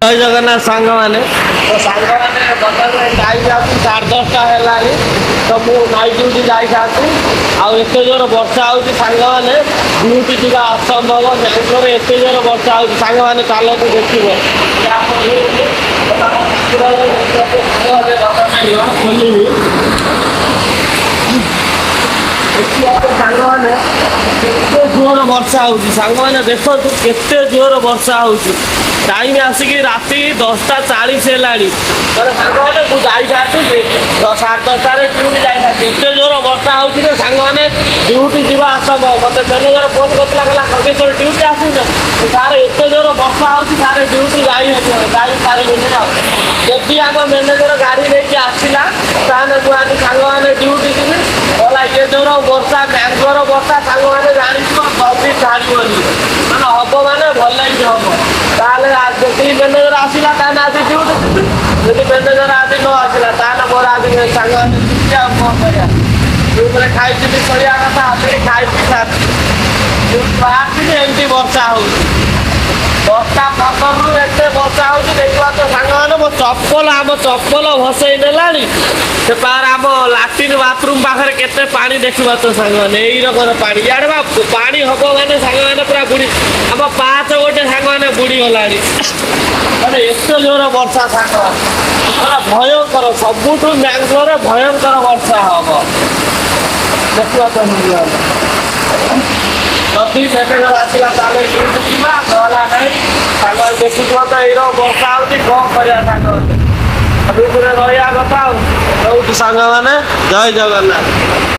ଜୟ ଜଗନ୍ନାଥ ସାଙ୍ଗମାନେ ତ ସାଙ୍ଗମାନେ ବର୍ତ୍ତମାନ ଟାଇମ୍ ଯାଉଛି 10:30 ହେଲାଣି ତ ମୁଁ ନାଇଟ୍ ଡ୍ୟୁଟି ଯାଇଥାନ୍ତି ଆଉ ଏତେ ଜୋର ବର୍ଷା ହେଉଛି ସାଙ୍ଗମାନେ ଡ୍ୟୁଟି ଯିବା ଅସମ୍ଭବ ମ୍ୟାଙ୍ଗଲୋରରେ ଏତେ ଜୋର ବର୍ଷା ହେଉଛି ସାଙ୍ଗମାନେ ଚାଲନ୍ତୁ ଦେଖିବ ଖୋଲିବି ସାଙ୍ଗମାନେ କେତେ ଜୋର ବର୍ଷା ହେଉଛି ସାଙ୍ଗମାନେ ଦେଖନ୍ତୁ କେତେ ଜୋର ବର୍ଷା ହେଉଛି ଟାଇମ୍ ଆସିକି ରାତି 10:40 ହେଲାଣି ମାନେ ସାଙ୍ଗମାନେ ମୁଁ ଯାଇଥାନ୍ତି 10:30ରେ ଡ୍ୟୁଟି ଯାଇଥାନ୍ତି ଏତେ ଜୋର ବର୍ଷା ହେଉଛି ଯେ ସାଙ୍ଗମାନେ ଡ୍ୟୁଟି ଯିବା ଅସମ୍ଭବ ମୋତେ ମ୍ୟାନେଜର ଫୋନ୍ କରିଥିଲା କହିଲା ଖଗେଶ୍ୱର ଡ୍ୟୁଟି ଆସୁନ ସାର୍ ଏତେ ଜୋର ବର୍ଷା ହେଉଛି ସାର୍ ଡ୍ୟୁଟି ଯାଇପାରିବିନି ଆଉ ଯଦି ଆମ ମ୍ୟାନେଜର ଗାଡ଼ି ନେଇକି ଆସିଲା ତାହେଲେ ମୁଁ ଆଜି ସାଙ୍ଗମାନେ ଡ୍ୟୁଟି ଯିବି ଗଲା ଏ ଜୋର ବର୍ଷା ମ୍ୟାଙ୍ଗଲୋର ବର୍ଷା ସାଙ୍ଗମାନେ ଜାଣିଥିବ ଜଲ୍ଦି ଛାଡ଼ିବନି ମାନେ ହବ ମାନେ ଭଲ ଲାଗି ହବ ତାହେଲେ ଯଦି ମ୍ୟାନେଜର ଆସିଲା ତାହେଲେ ଆଜି ଡ୍ୟୁଟି ଯିବି ଯଦି ମ୍ୟାନେଜର ଆଜି ନ ଆସିଲା ତାହେଲେ ମୋର ଆଜି ସାଙ୍ଗମାନେ ଯିବି ଆଉ କ'ଣ କରିବା ଡ୍ୟୁଟିରେ ଖାଇ ପିଇ କରିବା କଥା ଆସିକି ଖାଇ ପିଇ ସାରିଛି ବାହାରିଥିଲି ଏମିତି ବର୍ଷା ହେଉଛି 10:15ରୁ ଏତେ ବର୍ଷା ହେଉଛି ଦେଖିବା ତ ସାଙ୍ଗମାନେ ମୋ ଆମ ଚପଲ ଭସେଇ ନେଲାଣି ସେ ପାର ଆମ ଲାଟ୍ରିନ୍ ବାଥରୁମ୍ ପାଖରେ କେତେ ପାଣି ଦେଖିବା ତ ସାଙ୍ଗମାନେ ଏଇ ରକମ ପାଣି ଇଆଡ଼େ ବା ପାଣି ହବ ମାନେ ସାଙ୍ଗମାନେ ପୁରା ବୁଡ଼ି ଆମ ପାହାଚ ଗୋଟେ ସାଙ୍ଗମାନେ ବୁଡ଼ି ଗଲାଣି ମାନେ ଏତେ ଜୋର ବର୍ଷା ସାଙ୍ଗମାନେ ମାନେ ଭୟଙ୍କର ସବୁଠୁ ମ୍ୟାଙ୍ଗଲୋରରେ ଭୟଙ୍କର ବର୍ଷା ହବ ଦେଖିବା ତ ଯଦି ମ୍ୟାନେଜର ଆସିଲା ତାହେଲେ ଡ୍ୟୁଟି ଯିବା ନହେଲା ନାହିଁ ସାଙ୍ଗ ଦେଖୁଥିବ ତ ଏଇର ବର୍ଷା ହେଉଛି କ'ଣ କରିବା ସାଙ୍ଗମାନେ ଡ୍ୟୁଟିରେ ରହିବା କଥା ଆଉ ରହୁଛୁ ସାଙ୍ଗମାନେ ଜୟ ଜଗନ୍ନାଥ।